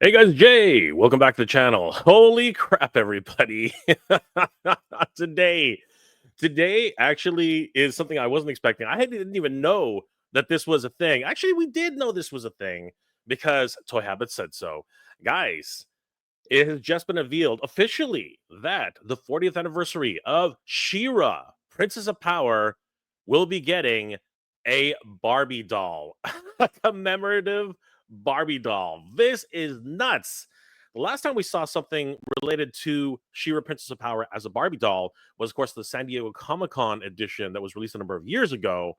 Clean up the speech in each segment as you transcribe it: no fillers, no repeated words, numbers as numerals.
Hey guys, Jay, welcome back to the channel. Holy crap, everybody. today, today actually is something I wasn't expecting. Didn't even know that this was a thing. Actually, we did know this was a thing because Toy Habit said so. Guys, it has just been revealed officially that the 40th anniversary of She-Ra, Princess of Power, will be getting a Barbie doll, a commemorative Barbie doll. This is nuts. The last time we saw something related to She-Ra, Princess of Power as a Barbie doll was, of course, the San Diego Comic-Con edition that was released a number of years ago.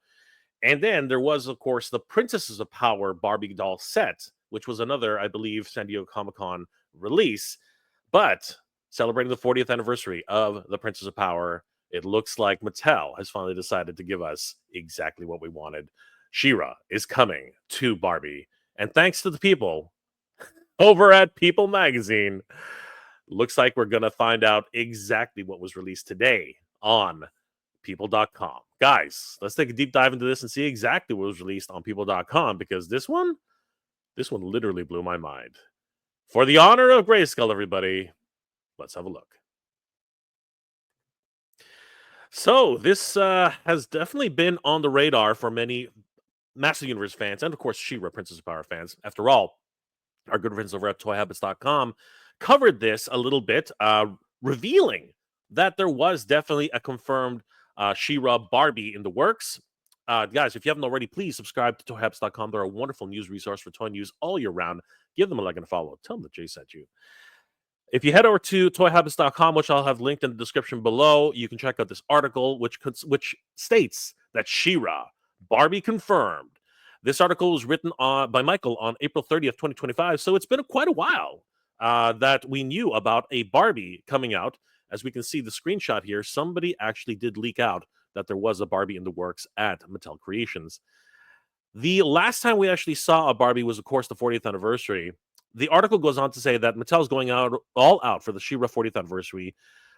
And then there was, of course, the Princesses of Power Barbie doll set, which was another, I believe, San Diego Comic Con release. But celebrating the 40th anniversary of the Princess of Power, it looks like Mattel has finally decided to give us exactly what we wanted. She-Ra is coming to Barbie. And thanks to the people over at People Magazine, looks like we're going to find out exactly what was released today on people.com. Guys, let's take a deep dive into this and see exactly what was released on people.com because this one literally blew my mind. For the honor of Grayskull, everybody, let's have a look. So this has definitely been on the radar for many Master Universe fans and, of course, She-Ra, Princess of Power fans. After all, our good friends over at toyhabits.com covered this a little bit, revealing that there was definitely a confirmed She-Ra Barbie in the works. Guys, if you haven't already, please subscribe to toyhabits.com. They're a wonderful news resource for toy news all year round. Give them a like and a follow. Tell them that Jay sent you. If you head over to toyhabits.com, which I'll have linked in the description below, you can check out this article, which states that She-Ra, Barbie confirmed. This article was written by Michael on April 30th, 2025, so it's been quite a while that we knew about a Barbie coming out. As we can see the screenshot here, somebody actually did leak out that there was a Barbie in the works at Mattel Creations. The last time we actually saw a Barbie was, of course, the 40th anniversary. The article goes on to say that Mattel is going all out for the She-Ra 40th anniversary.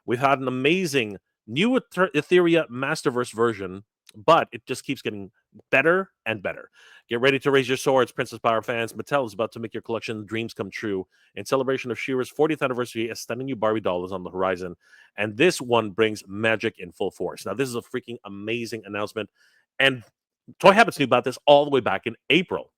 We've had an amazing new Etheria Masterverse version, but it just keeps getting better and better. Get ready to raise your swords, Princess Power fans. Mattel is about to make your collection dreams come true. In celebration of She-Ra's 40th anniversary, a stunning new Barbie doll is on the horizon, and this one brings magic in full force. Now, this is a freaking amazing announcement, and Toy Habits knew about this all the way back in April.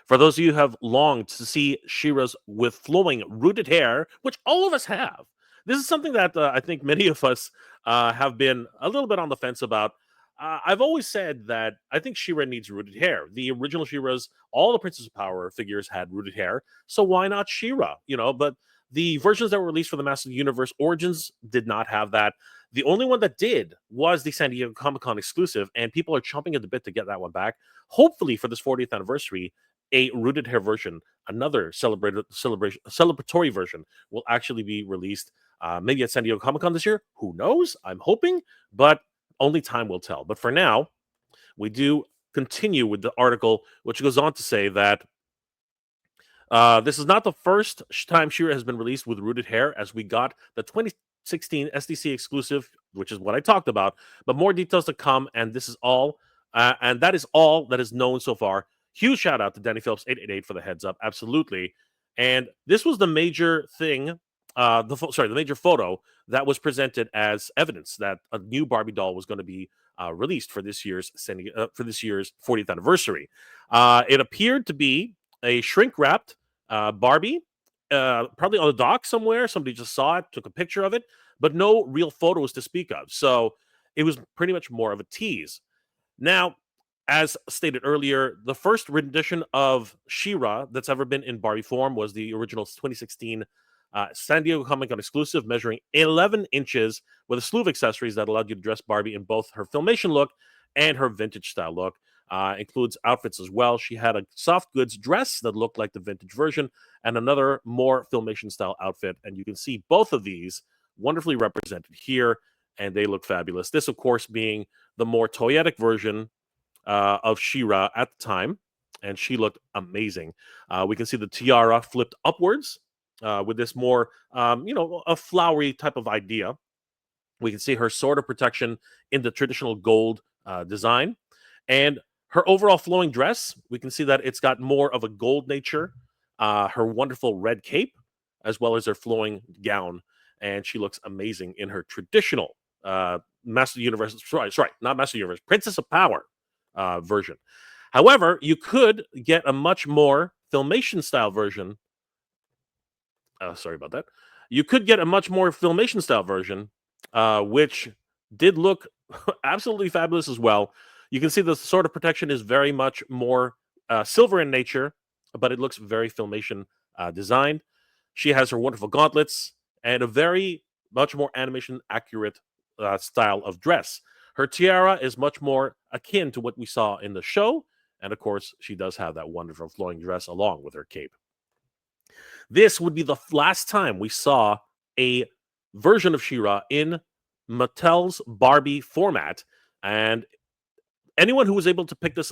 For those of you who have longed to see She-Ra's with flowing rooted hair, which all of us have, this is something that I think many of us have been a little bit on the fence about. I've always said that I think She-Ra needs rooted hair. The original She-Ra's, all the Princess of Power figures had rooted hair, so why not She-Ra? But the versions that were released for the Master Universe Origins did not have that. The only one that did was the San Diego Comic-Con exclusive, and people are chomping at the bit to get that one back. Hopefully, for this 40th anniversary, a rooted hair version, another celebratory version, will actually be released. Maybe at San Diego Comic Con this year. Who knows? I'm hoping, but only time will tell. But for now, we do continue with the article, which goes on to say that this is not the first time She-Ra has been released with rooted hair, as we got the 2016 SDC exclusive, which is what I talked about. But more details to come, and this is all, and that is all that is known so far. Huge shout out to Danny Phillips 888 for the heads up, absolutely. And this was the major thing, the major photo that was presented as evidence that a new Barbie doll was going to be released for this year's 40th anniversary. It appeared to be a shrink wrapped Barbie, probably on the dock somewhere. Somebody just saw it, took a picture of it, but no real photos to speak of. So it was pretty much more of a tease. Now, as stated earlier, the first rendition of She-Ra that's ever been in Barbie form was the original 2016 San Diego Comic Con exclusive, measuring 11 inches with a slew of accessories that allowed you to dress Barbie in both her Filmation look and her vintage style look. Includes outfits as well. She had a soft goods dress that looked like the vintage version and another more Filmation style outfit. And you can see both of these wonderfully represented here, and they look fabulous. This, of course, being the more toyetic version of She-Ra at the time, and she looked amazing. We can see the tiara flipped upwards with this more, a flowery type of idea. We can see her sword of protection in the traditional gold design. And her overall flowing dress, we can see that it's got more of a gold nature. her wonderful red cape, as well as her flowing gown, and she looks amazing in her traditional Master Universe. Sorry, not Master Universe, Princess of Power version. However, you could get a much more Filmation style version. Sorry about that. You could get a much more Filmation style version, which did look absolutely fabulous as well. You can see the sword of protection is very much more silver in nature, but it looks very Filmation designed. She has her wonderful gauntlets and a very much more animation accurate style of dress. Her tiara is much more akin to what we saw in the show. And of course, she does have that wonderful flowing dress along with her cape. This would be the last time we saw a version of She-Ra in Mattel's Barbie format. And anyone who was able to pick this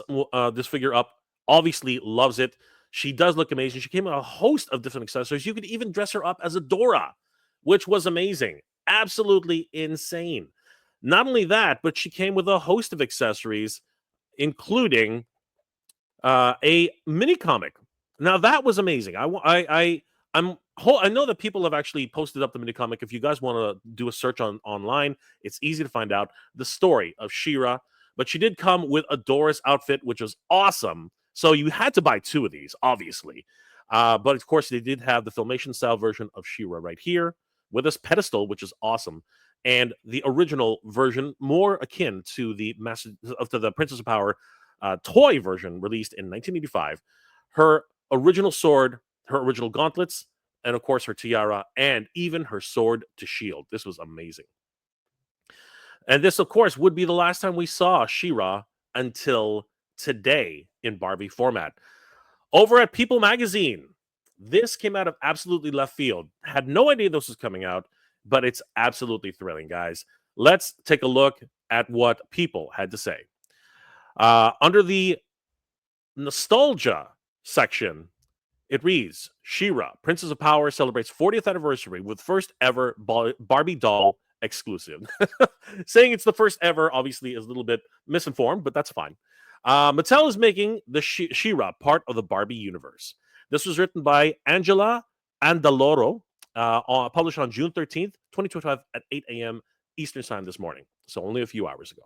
figure up obviously loves it. She does look amazing. She came with a host of different accessories. You could even dress her up as a Dora, which was amazing. Absolutely insane. Not only that, but she came with a host of accessories, including a mini comic. Now that was amazing. I know that people have actually posted up the mini comic. If you guys want to do a search online, it's easy to find out the story of She-Ra. But she did come with a Dora's outfit, which was awesome. So you had to buy two of these, obviously. But of course, they did have the Filmation style version of She-Ra right here with this pedestal, which is awesome, and the original version, more akin to the Princess of Power toy version released in 1985. Her original sword, her original gauntlets, and of course her tiara, and even her sword to shield. This was amazing. And this, of course, would be the last time we saw She-Ra until today in Barbie format. Over at People Magazine, this came out of absolutely left field. Had no idea this was coming out, but it's absolutely thrilling, guys. Let's take a look at what People had to say. Under the nostalgia section, it reads, She-Ra, Princess of Power celebrates 40th anniversary with first ever Barbie doll exclusive. Saying it's the first ever, obviously, is a little bit misinformed, but that's fine. Mattel is making the She-Ra part of the Barbie universe. This was written by Angela Andaloro, published on June 13th, 2025 at 8 a.m. Eastern Time this morning. So only a few hours ago.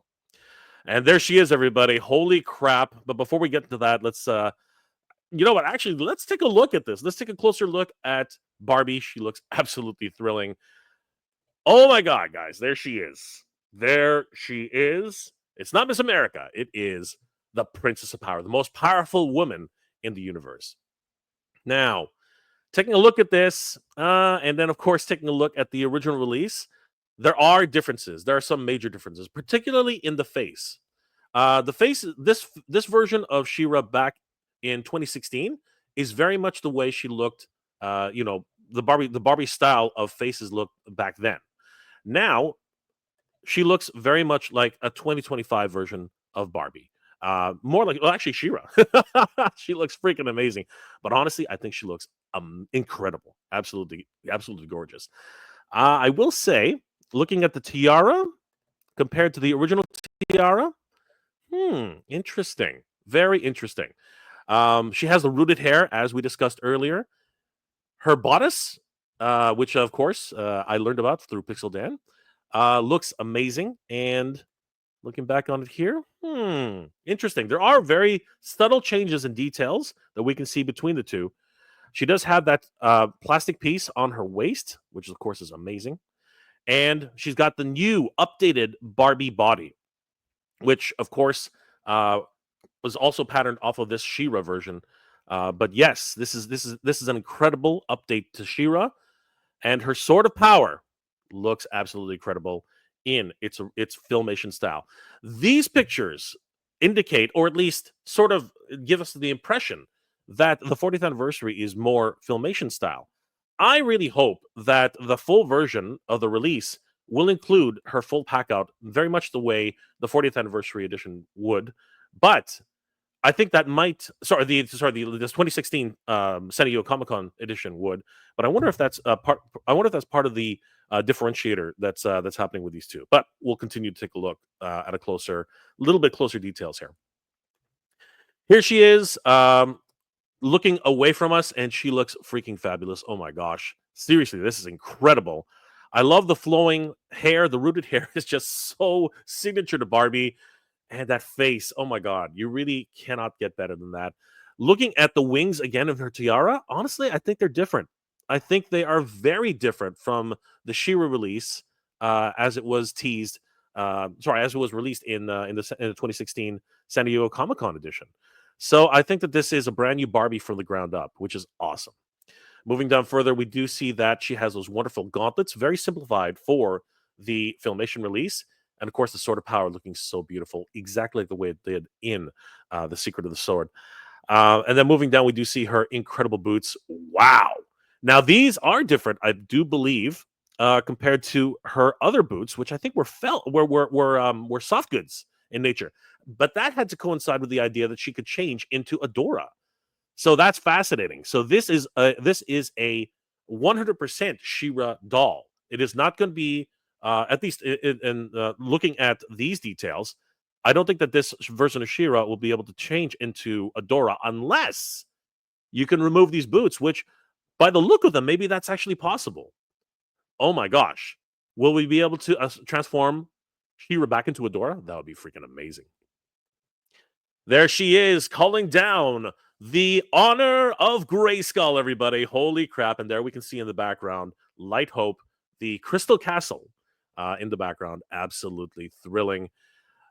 And there she is, everybody. Holy crap. But before we get into that, let's you know what? Actually, let's take a look at this. Let's take a closer look at Barbie. She looks absolutely thrilling. Oh my God, guys. There she is. There she is. It's not Miss America. It is the Princess of Power, the most powerful woman in the universe. Now, taking a look at this, and then, of course, taking a look at the original release, there are differences. There are some major differences, particularly in the face. The face, this version of She-Ra back in 2016 is very much the way she looked. The Barbie style of faces looked back then. Now she looks very much like a 2025 version of Barbie. More like, well, actually, She-Ra. She looks freaking amazing. But honestly, I think she looks incredible. Absolutely, absolutely gorgeous. I will say, looking at the tiara compared to the original tiara, interesting. Very interesting. She has the rooted hair, as we discussed earlier. Her bodice, which of course I learned about through Pixel Dan, looks amazing. And looking back on it here, interesting. There are very subtle changes in details that we can see between the two. She does have that plastic piece on her waist, which of course is amazing. And she's got the new updated Barbie body, which of course was also patterned off of this She-Ra version. But yes, this is an incredible update to She-Ra, and her sword of power looks absolutely incredible in its Filmation style. These pictures indicate, or at least sort of give us the impression, that the 40th anniversary is more Filmation style. I really hope that the full version of the release will include her full pack out, very much the way the 40th anniversary edition would. But I think that might this 2016 San Diego Comic Con edition would. But I wonder if that's part. I wonder if that's part of the differentiator that's happening with these two. But we'll continue to take a look at little bit closer details here. Here she is. looking away from us, and she looks freaking fabulous. Oh my gosh. Seriously, this is incredible. I love the flowing hair. The rooted hair is just so signature to Barbie. And that face, oh my god, you really cannot get better than that. Looking at the wings again of her tiara, honestly, I think they're different. I think they are very different from the She-Ra release, as it was teased. Sorry, as it was released in the 2016 San Diego Comic Con edition. So I think that this is a brand new Barbie from the ground up, which is awesome. Moving down further, we do see that she has those wonderful gauntlets, very simplified for the Filmation release. And of course, the Sword of Power looking so beautiful, exactly like the way it did in The Secret of the Sword. And then moving down, we do see her incredible boots. Wow. Now, these are different, I do believe, compared to her other boots, which I think were soft goods in nature. But that had to coincide with the idea that she could change into Adora. So that's fascinating. So this is a 100% She-Ra doll. It is not going to be at least in looking at these details. I don't think that this version of She-Ra will be able to change into Adora unless you can remove these boots. Which, by the look of them, maybe that's actually possible. Oh my gosh, will we be able to transform She-Ra back into Adora? That would be freaking amazing. There she is, calling down the honor of Grayskull, everybody. Holy crap. And there we can see in the background, Light Hope, the Crystal Castle in the background. Absolutely thrilling.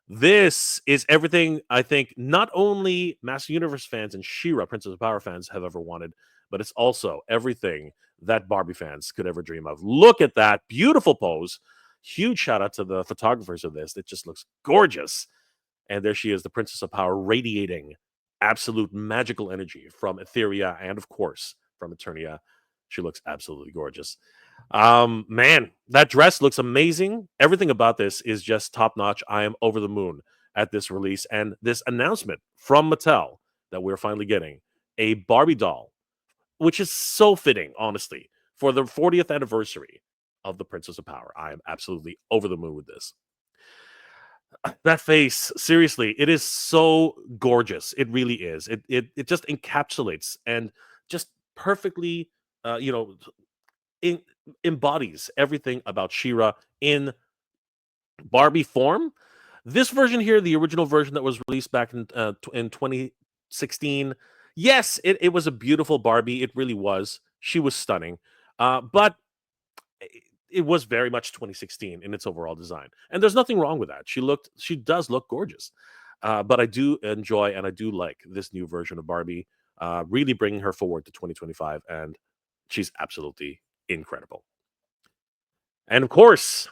This is everything I think not only Master Universe fans and She-Ra, Princess of Power fans have ever wanted, but it's also everything that Barbie fans could ever dream of. Look at that beautiful pose. Huge shout out to the photographers of this. It just looks gorgeous. And there she is, the Princess of Power, radiating absolute magical energy from Etheria and, of course, from Eternia. She looks absolutely gorgeous. Man, that dress looks amazing. Everything about this is just top notch. I am over the moon at this release and this announcement from Mattel that we're finally getting a Barbie doll, which is so fitting, honestly, for the 40th anniversary of the Princess of Power. I am absolutely over the moon with this. That face, seriously, it is so gorgeous. It really is. It just encapsulates and just perfectly, uh, you know, in, embodies everything about She-Ra in Barbie form. This version here, the original version that was released back in 2016, yes, it was a beautiful Barbie. It really was. She was stunning, but it was very much 2016 in its overall design, and there's nothing wrong with that. She does look gorgeous, but I do enjoy and I do like this new version of Barbie, really bringing her forward to 2025, and she's absolutely incredible. And of course,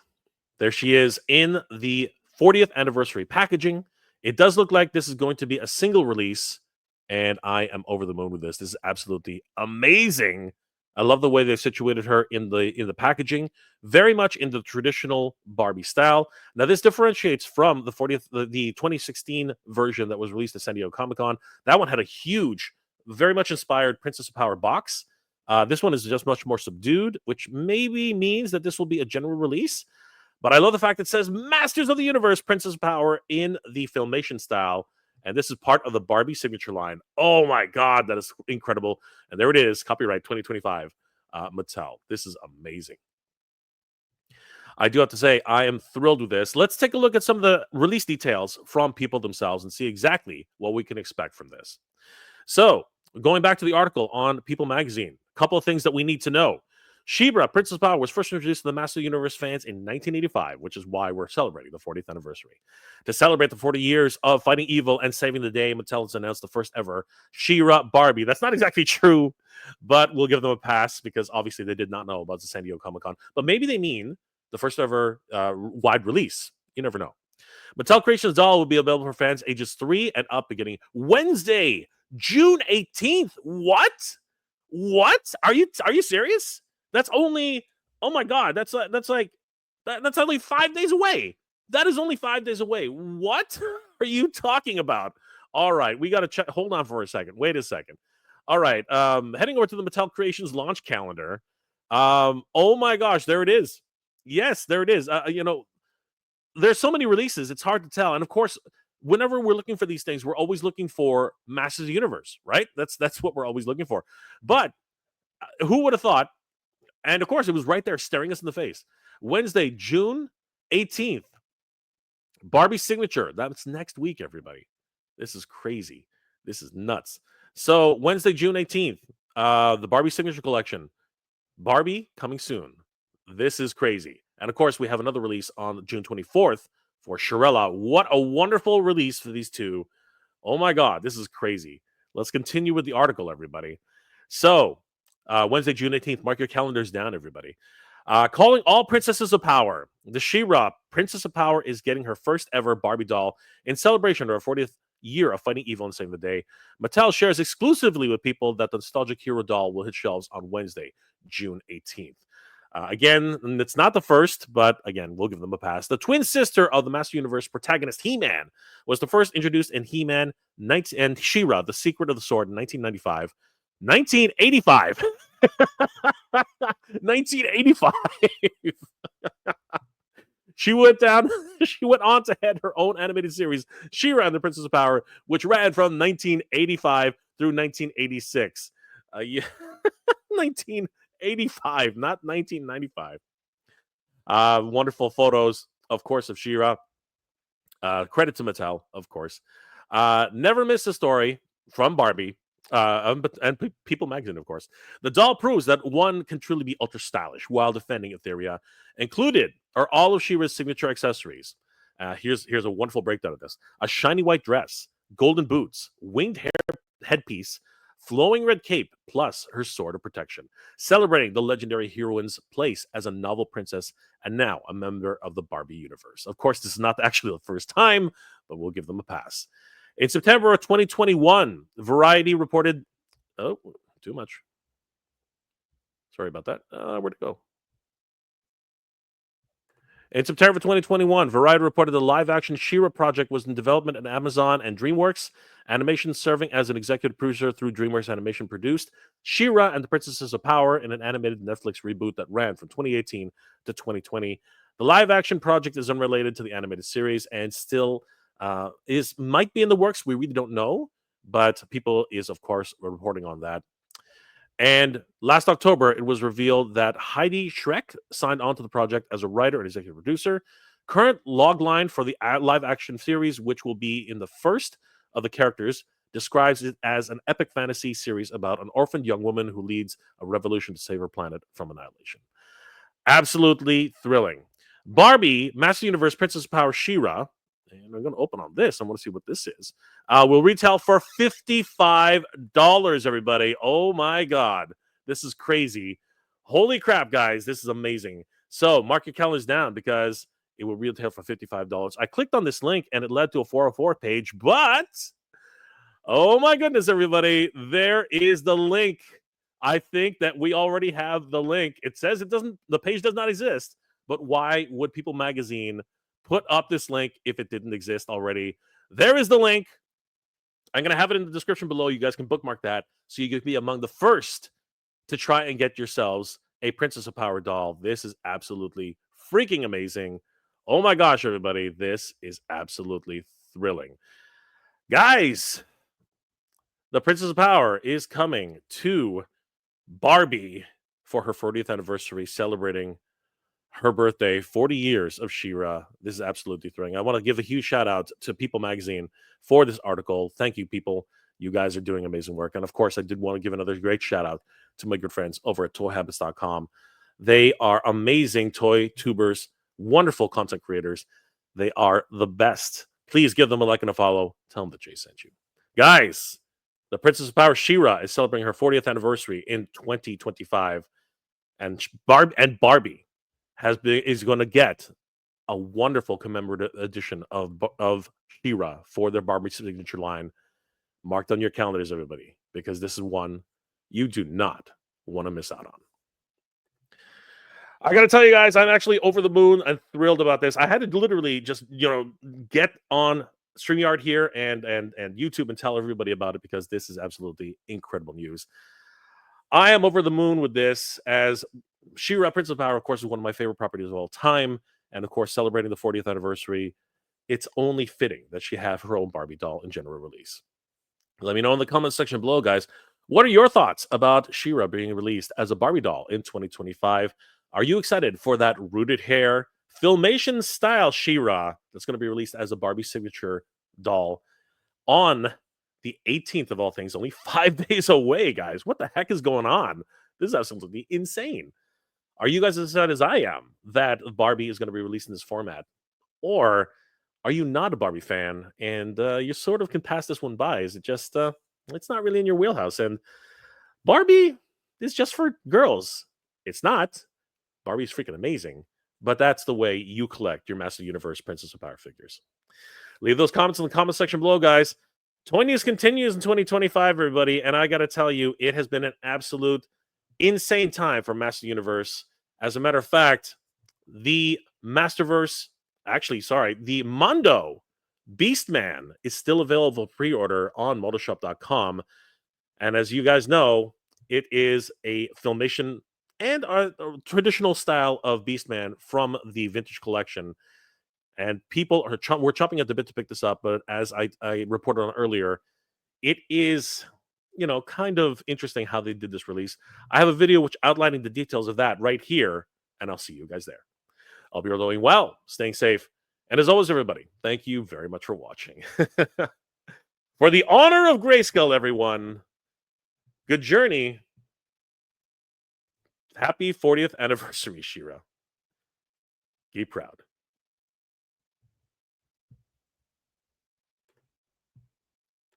there she is in the 40th anniversary packaging. It does look like this is going to be a single release, and I am over the moon with this. This is absolutely amazing. I love the way they situated her in the packaging, very much in the traditional Barbie style. Now, this differentiates from the 2016 version that was released at San Diego Comic Con. That one had a huge, very much inspired Princess of Power box. This one is just much more subdued, which maybe means that this will be a general release. But I love the fact it says Masters of the Universe, Princess of Power in the Filmation style. And this is part of the Barbie signature line. Oh my God, that is incredible. And there it is, copyright 2025, Mattel. This is amazing. I do have to say, I am thrilled with this. Let's take a look at some of the release details from people themselves and see exactly what we can expect from this. So, going back to the article on People Magazine, a couple of things that we need to know. She-Ra, Princess of Power, was first introduced to the Master Universe fans in 1985, which is why we're celebrating the 40th anniversary. To celebrate the 40 years of fighting evil and saving the day, Mattel has announced the first ever She-Ra Barbie. That's not exactly true, but we'll give them a pass because obviously they did not know about the San Diego Comic-Con. But maybe they mean the first ever wide release. You never know. Mattel Creations doll will be available for fans ages 3 and up beginning Wednesday, June 18th. What? What? Are you serious? That's only, oh my god, that's only 5 days away. That is only 5 days away. What are you talking about? All right, we got to check. Hold on for a second. Wait a second. All right, heading over to the Mattel Creations launch calendar. Oh my gosh, there it is. Yes, there it is. There's so many releases, it's hard to tell. And of course, whenever we're looking for these things, we're always looking for Masters of the Universe, right? That's what we're always looking for. But who would have thought? And of course, it was right there staring us in the face. Wednesday, June 18th, Barbie Signature. That's next week, everybody. This is crazy. This is nuts. So Wednesday, June 18th, the Barbie Signature Collection. Barbie coming soon. This is crazy. And of course, we have another release on June 24th for Shirella. What a wonderful release for these two. Oh my God, this is crazy. Let's continue with the article, everybody. So, Wednesday, June 18th, mark your calendars down, everybody. Calling all princesses of power. The She-Ra Princess of Power is getting her first ever Barbie doll in celebration of her 40th year of fighting evil and saving the day. Mattel shares exclusively with people that the nostalgic hero doll will hit shelves on Wednesday, June 18th. Again, it's not the first, but again, we'll give them a pass. The twin sister of the Master Universe protagonist He-Man was the first introduced in He-Man and She-Ra, The Secret of the Sword in 1995. 1985. 1985. She went on to head her own animated series, She-Ra and the Princess of Power, which ran from 1985 through 1986. Yeah, 1985, not 1995. Wonderful photos, of course, of She-Ra. Credit to Mattel, of course. Never miss a story from Barbie. And People Magazine, of course. The doll proves that one can truly be ultra stylish while defending Etheria. Included are all of She-Ra's signature accessories. Here's a wonderful breakdown of this: a shiny white dress, golden boots, winged hair headpiece, flowing red cape, plus her sword of protection, celebrating the legendary heroine's place as a novel princess and now a member of the Barbie universe. Of course, this is not actually the first time, but we'll give them a pass. In September of 2021, Variety reported... Oh, too much. Sorry about that. Where'd it go? In September 2021, Variety reported the live-action She-Ra project was in development at Amazon and DreamWorks Animation, serving as an executive producer through DreamWorks Animation, produced She-Ra and the Princesses of Power in an animated Netflix reboot that ran from 2018 to 2020. The live-action project is unrelated to the animated series and still might be in the works. We really don't know, but people is, of course, reporting on that. And last October, it was revealed that Heidi Schreck signed on to the project as a writer and executive producer. Current logline for the live-action series, which will be in the first of the characters, describes it as an epic fantasy series about an orphaned young woman who leads a revolution to save her planet from annihilation. Absolutely thrilling. Barbie, Master Universe, Princess of Power, She-Ra, and I'm going to open on this. I want to see what this is. Will retail for $55, everybody. Oh my God. This is crazy. Holy crap, guys. This is amazing. So mark your calendars down because it will retail for $55. I clicked on this link and it led to a 404 page, but oh my goodness, everybody. There is the link. I think that we already have the link. It says the page does not exist, but why would People Magazine put up this link if it didn't exist already? There is the link. I'm going to have it in the description below. You guys can bookmark that so you can be among the first to try and get yourselves a Princess of Power doll. This is absolutely freaking amazing. Oh my gosh, everybody. This is absolutely thrilling. Guys, the Princess of Power is coming to Barbie for her 40th anniversary, celebrating her birthday, 40 years of She-Ra. This is absolutely thrilling. I want to give a huge shout out to People Magazine for this article. Thank you, people. You guys are doing amazing work. And of course, I did want to give another great shout out to my good friends over at toyhabits.com. They are amazing toy tubers, wonderful content creators. They are the best. Please give them a like and a follow. Tell them that Jay sent you. Guys, the Princess of Power She-Ra is celebrating her 40th anniversary in 2025. And Barbie is going to get a wonderful commemorative edition of She-Ra for their Barbie signature line. Marked on your calendars, everybody, because this is one you do not want to miss out on. I got to tell you guys, I'm actually over the moon. I'm thrilled about this. I had to literally just, get on StreamYard here and YouTube and tell everybody about it because this is absolutely incredible news. I am over the moon with this, as She-Ra Princess of Power, of course, is one of my favorite properties of all time. And of course, celebrating the 40th anniversary, it's only fitting that she have her own Barbie doll in general release. Let me know in the comment section below, guys. What are your thoughts about She-Ra being released as a Barbie doll in 2025? Are you excited for that rooted hair, Filmation style She-Ra that's going to be released as a Barbie signature doll on the 18th of all things, only 5 days away, guys? What the heck is going on? This is absolutely insane. Are you guys as excited as I am that Barbie is going to be released in this format? Or are you not a Barbie fan and you sort of can pass this one by? Is it just, it's not really in your wheelhouse? And Barbie is just for girls. It's not. Barbie's freaking amazing. But that's the way you collect your Master Universe Princess of Power figures. Leave those comments in the comment section below, guys. Toy News continues in 2025, everybody. And I got to tell you, it has been an absolute insane time for Master Universe. As a matter of fact, the Masterverse, the Mondo Beastman is still available pre-order on motoshop.com. And as you guys know, it is a Filmation and a traditional style of Beastman from the vintage collection. And people are we're chopping at the bit to pick this up, but as I reported on earlier, it is, kind of interesting how they did this release. I have a video which outlining the details of that right here, and I'll see you guys there. I'll be doing well, staying safe, and as always, everybody, thank you very much for watching. For the honor of Grayskull, everyone, good journey. Happy 40th anniversary, She-Ra. Be proud.